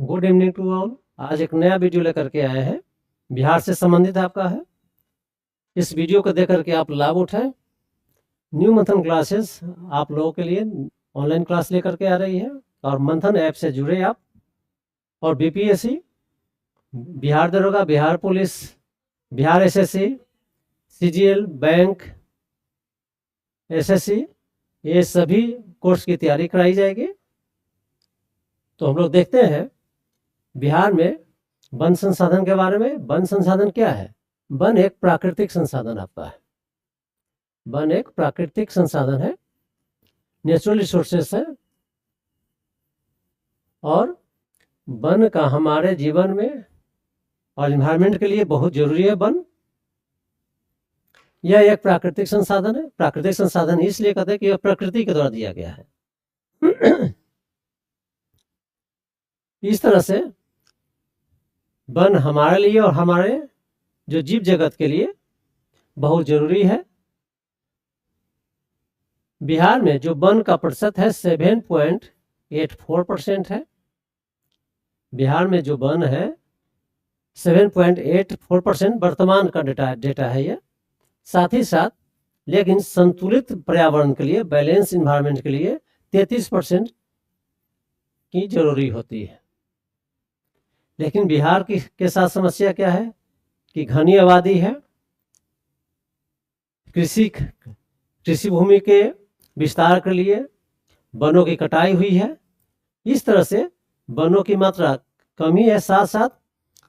Good evening to all. आज एक नया वीडियो लेकर के आए हैं, बिहार से संबंधित आपका है। इस वीडियो को देख करके आप लाभ उठाएं। न्यू मंथन क्लासेस आप लोगों के लिए ऑनलाइन क्लास लेकर के आ रही है और मंथन ऐप से जुड़े आप। और बीपीएससी, बिहार दरोगा, Bihar police, Bihar SSC, CGL, bank, SSC, ये सभी कोर्स की तैयारी कराई जाएगी। तो हम लोग देखते हैं बिहार में वन संसाधन के बारे में। वन संसाधन क्या है? वन एक प्राकृतिक संसाधन आपका है। वन एक प्राकृतिक संसाधन है, नेचुरल रिसोर्सेस है, और वन का हमारे जीवन में और इन्वायरमेंट के लिए बहुत जरूरी है। वन यह एक प्राकृतिक संसाधन है। प्राकृतिक संसाधन इसलिए कहते हैं कि यह प्रकृति के द्वारा दिया गया है। इस तरह से वन हमारे लिए और हमारे जो जीव जगत के लिए बहुत जरूरी है। बिहार में जो वन का प्रतिशत है 7.84% है। बिहार में जो वन है 7.84% वर्तमान का डेटा है यह। साथ ही साथ लेकिन संतुलित पर्यावरण के लिए, बैलेंस इन्वायरमेंट के लिए 33% की जरूरी होती है। लेकिन बिहार के साथ समस्या क्या है कि घनी आबादी है, कृषि भूमि के विस्तार के लिए वनों की कटाई हुई है। इस तरह से वनों की मात्रा कमी है। साथ साथ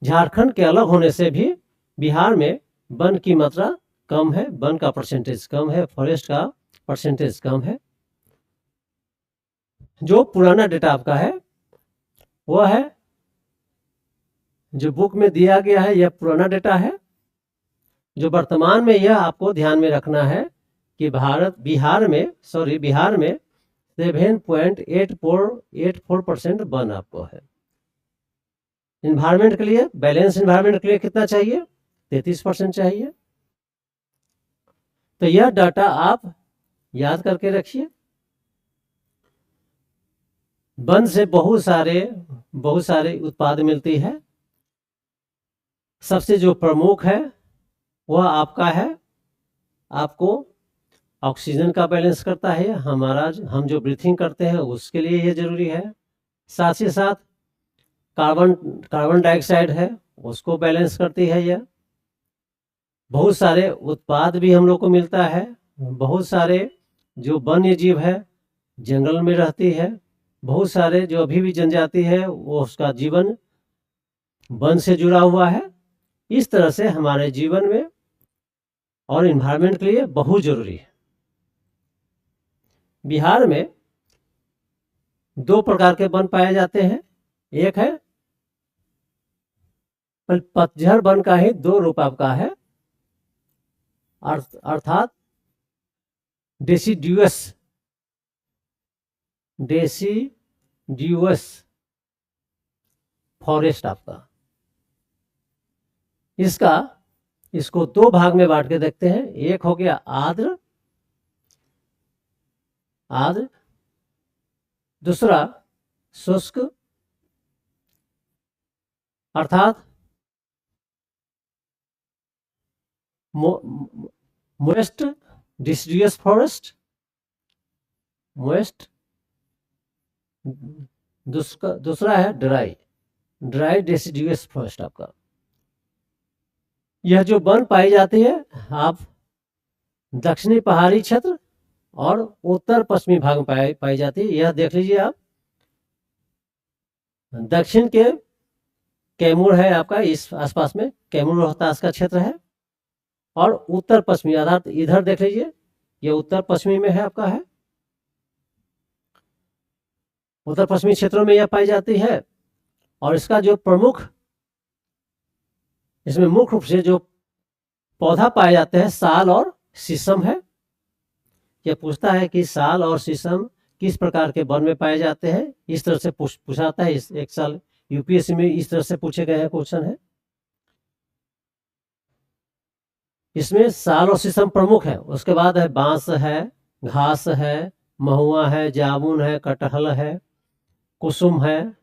झारखंड के अलग होने से भी बिहार में वन की मात्रा कम है, वन का परसेंटेज कम है, फॉरेस्ट का परसेंटेज कम है। जो पुराना डेटा आपका है वह है जो बुक में दिया गया है, यह पुराना डेटा है। जो वर्तमान में यह आपको ध्यान में रखना है कि बिहार में 7.84% वन आपको है। इन्वायरमेंट के लिए, बैलेंस इन्वायरमेंट के लिए कितना चाहिए? 33% चाहिए। तो यह डाटा आप याद करके रखिए। वन से बहुत सारे उत्पाद मिलती है। सबसे जो प्रमुख है वह आपका है, आपको ऑक्सीजन का बैलेंस करता है। हम जो ब्रीथिंग करते हैं उसके लिए ये जरूरी है। साथ ही साथ कार्बन डाइऑक्साइड है, उसको बैलेंस करती है यह। बहुत सारे उत्पाद भी हम लोग को मिलता है। बहुत सारे जो वन्य जीव है जंगल में रहती है। बहुत सारे जो अभी भी जनजाति है वो उसका जीवन वन से जुड़ा हुआ है। इस तरह से हमारे जीवन में और इन्वायरमेंट के लिए बहुत जरूरी है। बिहार में 2 प्रकार के वन पाए जाते हैं। एक है पतझड़ वन का ही 2 रूप आपका है, अर्थात डेसिडुअस फॉरेस्ट आपका। इसको 2 भाग में बांट के देखते हैं। एक हो गया आर्द्र, दूसरा शुष्क, अर्थात मोएस्ट डिसिडुअस फॉरेस्ट, मोएस्ट। दूसरा है ड्राई डिसिडुअस फॉरेस्ट आपका। यह जो वन पाई जाती है आप दक्षिणी पहाड़ी क्षेत्र और उत्तर पश्चिमी भाग में पाई जाती है। यह देख लीजिए आप। दक्षिण के कैमूर है आपका, इस आसपास में कैमूर रोहतास का क्षेत्र है। और उत्तर पश्चिमी अर्थात इधर देख लीजिए, यह उत्तर पश्चिमी में है आपका है। उत्तर पश्चिमी क्षेत्रों में यह पाई जाती है। और इसका जो इसमें मुख्य रूप से जो पौधा पाए जाते हैं साल और शीशम है। यह पूछता है कि साल और शीशम किस प्रकार के वन में पाए जाते हैं। इस तरह से पूछाता है। एक साल यूपीएससी में इस तरह से पूछे गए हैं क्वेश्चन है। इसमें साल और शीशम प्रमुख है। उसके बाद है बांस है, घास है, महुआ है, जामुन है, कटहल है, कुसुम है।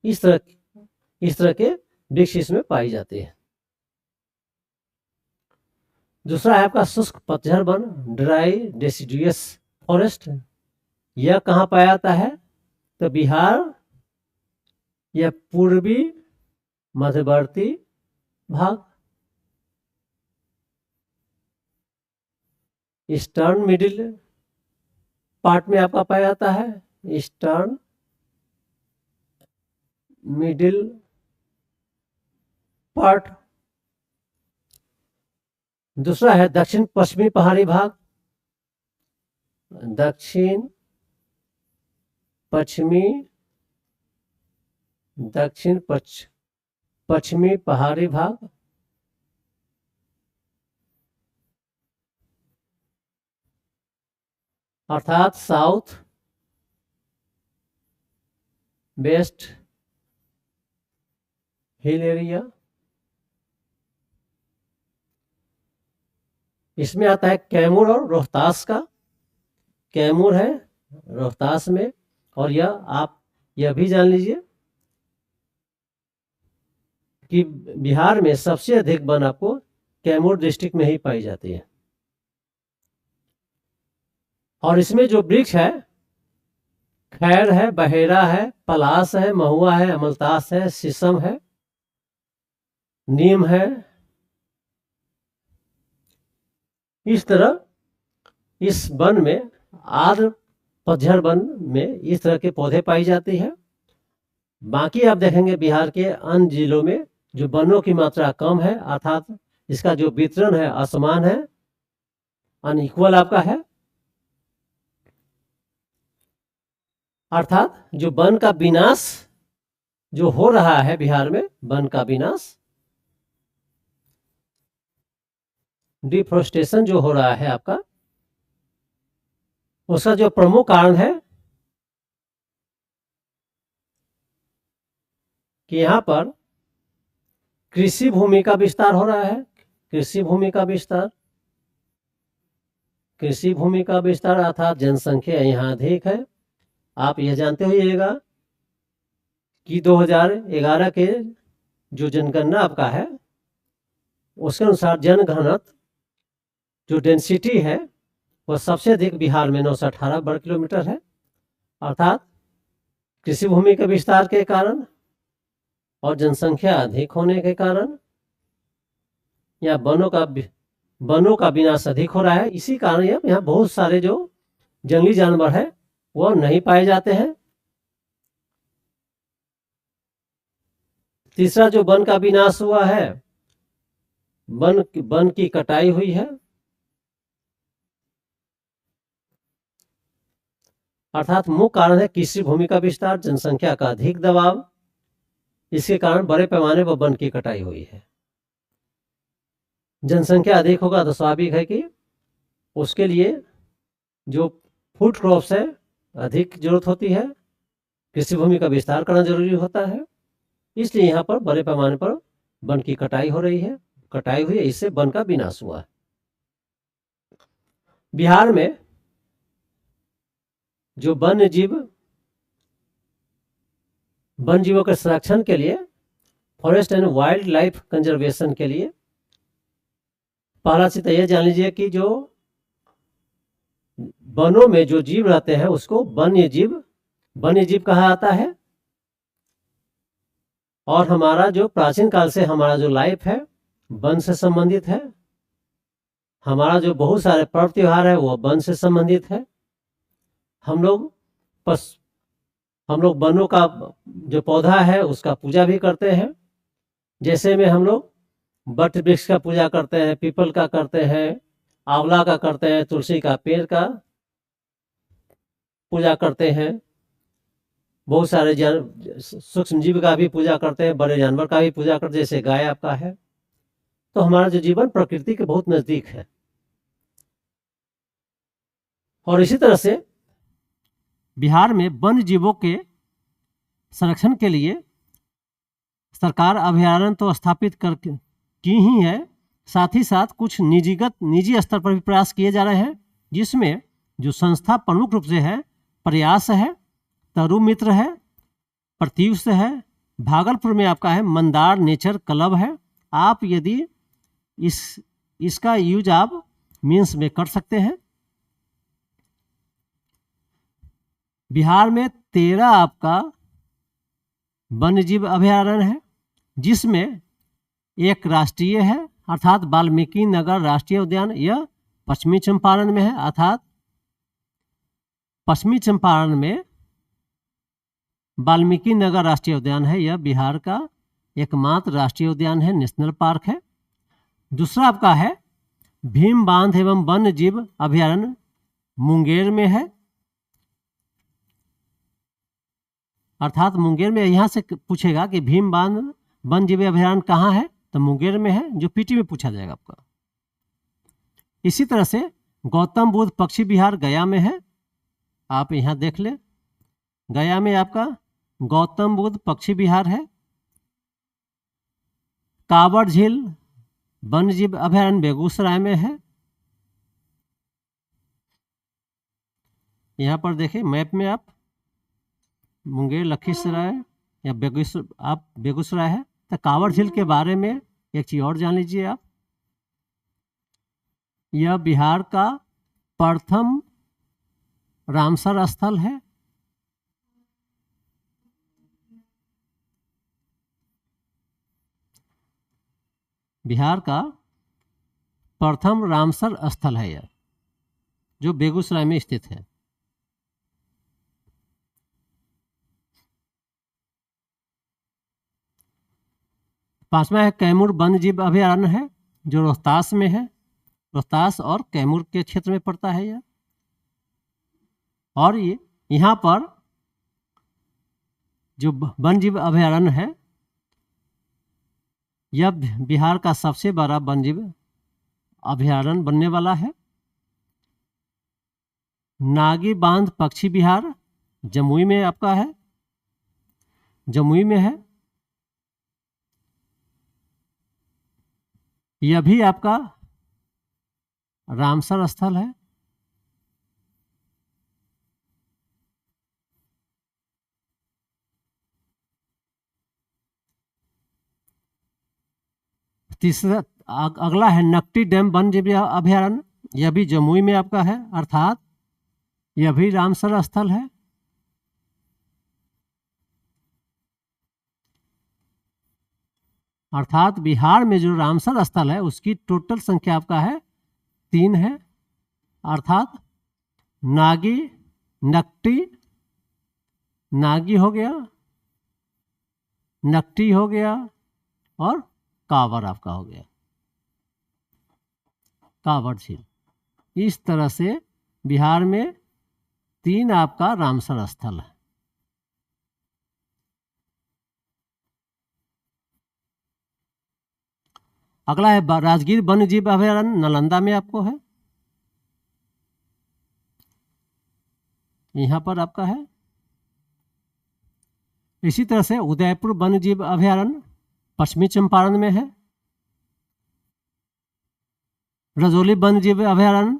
इस तरह इस तरह के वृक्ष इसमें पाई जाती है। दूसरा है आपका शुष्क पतझड़ वन, ड्राई डेसिडुअस फॉरेस्ट। यह कहाँ पाया जाता है? तो बिहार या पूर्वी मध्यवर्ती भाग, ईस्टर्न मिडिल पार्ट में आपका पाया जाता है, ईस्टर्न मिडिल पार्ट। दूसरा है दक्षिण पश्चिमी पहाड़ी भाग, दक्षिण पश्चिमी पहाड़ी भाग। अर्थात साउथ वेस्ट हिल एरिया। इसमें आता है कैमूर और रोहतास का। कैमूर है रोहतास में, और आप यह भी जान लीजिए कि बिहार में सबसे अधिक वन आपको कैमूर डिस्ट्रिक्ट में ही पाई जाती है। और इसमें जो वृक्ष है, खैर है, बहेरा है, पलास है, महुआ है, अमलतास है, शीशम है, नीम है। इस तरह इस वन में, आर्द्र पतझड़ वन में इस तरह के पौधे पाई जाती है। बाकी आप देखेंगे बिहार के अन्य जिलों में जो वनों की मात्रा कम है, अर्थात इसका जो वितरण है असमान है, अनइक्वल आपका है। अर्थात जो वन का विनाश जो हो रहा है बिहार में, वन का विनाश, डिफोरेस्टेशन जो हो रहा है आपका, उसका जो प्रमुख कारण है कि यहाँ पर कृषि भूमि का विस्तार हो रहा है। कृषि भूमि का विस्तार अर्थात जनसंख्या यहाँ अधिक है। आप यह जानते होइएगा कि 2011 के जो जनगणना आपका है, उसके अनुसार जनघनत्व जो डेंसिटी है वह सबसे अधिक बिहार में 918 वर्ग किलोमीटर है। अर्थात कृषि भूमि के विस्तार के कारण और जनसंख्या अधिक होने के कारण या वनों का विनाश अधिक हो रहा है। इसी कारण यहाँ बहुत सारे जो जंगली जानवर है वो नहीं पाए जाते हैं। तीसरा जो वन का विनाश हुआ है, वन की कटाई हुई है, अर्थात मुख्य कारण है कृषि भूमि का विस्तार, जनसंख्या का अधिक दबाव, इसके कारण बड़े पैमाने पर वन की कटाई हुई है। जनसंख्या अधिक होगा तो स्वाभाविक है कि उसके लिए जो फूड क्रॉप्स है अधिक जरूरत होती है, कृषि भूमि का विस्तार करना जरूरी होता है। इसलिए यहाँ पर बड़े पैमाने पर वन की कटाई हो रही है, कटाई हुई है, इससे वन का विनाश हुआ है। बिहार में जो वन्य जीवों के संरक्षण के लिए, forest and wild life conservation के लिए पहला चीज यह जान लीजिए कि जो वनों में जो जीव रहते हैं उसको वन्य जीव कहा जाता है। और हमारा जो प्राचीन काल से हमारा जो लाइफ है वन से संबंधित है। हमारा जो बहुत सारे पर्व त्योहार है वो वन से संबंधित है। हम लोग वनों का जो पौधा है उसका पूजा भी करते हैं। जैसे में हम लोग बट वृक्ष का पूजा करते हैं, पीपल का करते हैं, आंवला का करते हैं, तुलसी का पेड़ का पूजा करते हैं, बहुत सारे सूक्ष्म जीव का भी पूजा करते हैं, बड़े जानवर का भी पूजा करते हैं, जैसे गाय आपका है। तो हमारा जो जीवन प्रकृति के बहुत नजदीक है। और इसी तरह से बिहार में वन्य जीवों के संरक्षण के लिए सरकार अभयारण्य तो स्थापित की ही है, साथ ही साथ कुछ निजी स्तर पर भी प्रयास किए जा रहे हैं, जिसमें जो संस्था प्रमुख रूप से है प्रयास है, तरु मित्र है, प्रत्युष है, भागलपुर में आपका है मंदार नेचर क्लब है। आप यदि इसका यूज आप मीन्स में कर सकते हैं। बिहार में 13 आपका वन्यजीव अभयारण्य है, जिसमें एक राष्ट्रीय है अर्थात वाल्मीकि नगर राष्ट्रीय उद्यान, यह पश्चिमी चंपारण में है, अर्थात पश्चिमी चंपारण में वाल्मीकि नगर राष्ट्रीय उद्यान है। यह बिहार का एकमात्र राष्ट्रीय उद्यान है, नेशनल पार्क है। दूसरा आपका है भीम बांध एवं वन्य जीव अभयारण्य, मुंगेर में है, अर्थात मुंगेर में। यहाँ से पूछेगा कि भीम बांध वन्य जीव अभयारण्य कहाँ है, तो मुंगेर में है, जो पीटी में पूछा जाएगा आपका। इसी तरह से गौतम बुद्ध पक्षी विहार गया में है, आप यहाँ देख ले, गया में आपका गौतम बुद्ध पक्षी विहार है। कांवड़ झील वन्यजीव अभयारण्य बेगूसराय में है। यहाँ पर देखिए मैप में आप मुंगेर लखीसराय या बेगूसराय है। तो कांवड़ झील के बारे में एक चीज और जान लीजिए आप, यह बिहार का प्रथम रामसर स्थल है। बिहार का प्रथम रामसर स्थल है यह, जो बेगूसराय में स्थित है। पांचवा है कैमूर वन्यजीव अभयारण्य है, जो रोहतास में है, रोहतास और कैमूर के क्षेत्र में पड़ता है यह। और ये यहाँ पर जो वन्यजीव अभयारण्य है, यह बिहार का सबसे बड़ा वन्यजीव अभयारण्य बनने वाला है। नागी बांध पक्षी विहार जमुई में आपका है, जमुई में है। यह भी आपका रामसर स्थल है। तीसरा अगला है नकटी डैम वन्यजीव अभयारण्य, यह भी जमुई में आपका है, अर्थात यह भी रामसर स्थल है। अर्थात बिहार में जो रामसर स्थल है उसकी टोटल संख्या आपका है 3 है, अर्थात नागी, नकटी, नागी हो गया, नकटी हो गया और कांवड़ आपका हो गया, कांवड़ झील। इस तरह से बिहार में 3 आपका रामसर स्थल है। अगला है राजगीर वन्यजीव अभयारण्य, नालंदा में आपको है, यहाँ पर आपका है। इसी तरह से उदयपुर वन्यजीव अभयारण्य पश्चिमी चंपारण में है। रजौली वन्यजीव अभयारण्य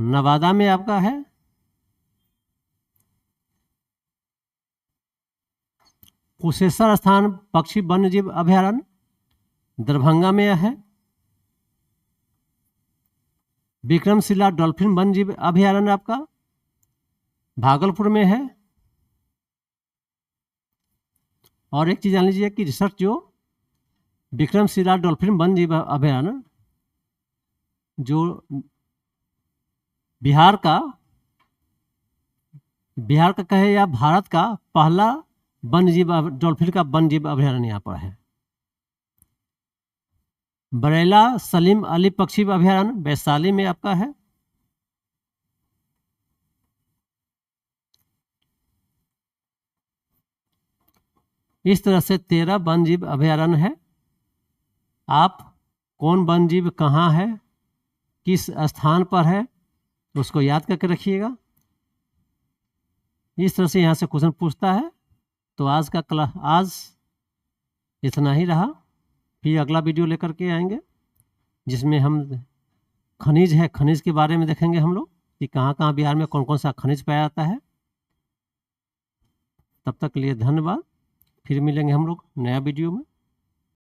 नवादा में आपका है। कुशेश्वर स्थान पक्षी वन्यजीव अभयारण्य दरभंगा में है। विक्रमशिला डॉल्फिन वन्यजीव अभयारण्य आपका भागलपुर में है। और एक चीज जान लीजिए कि रिसर्च जो विक्रमशिला डॉल्फिन वन्यजीव अभयारण्य जो बिहार का कहे या भारत का पहला वन्यजीव डॉल्फिन का वन्यजीव अभयारण्य यहाँ पर है। बरेला सलीम अली पक्षी अभयारण्य वैशाली में आपका है। इस तरह से 13 वन्यजीव अभयारण्य है। आप कौन वन्यजीव कहाँ है, किस स्थान पर है, उसको याद करके रखिएगा। इस तरह से यहाँ से क्वेश्चन पूछता है। तो आज का क्लास आज इतना ही रहा, फिर अगला वीडियो लेकर के आएंगे जिसमें हम खनिज है, खनिज के बारे में देखेंगे हम लोग कि कहाँ कहाँ बिहार में कौन कौन सा खनिज पाया जाता है। तब तक के लिए धन्यवाद। फिर मिलेंगे हम लोग नया वीडियो में।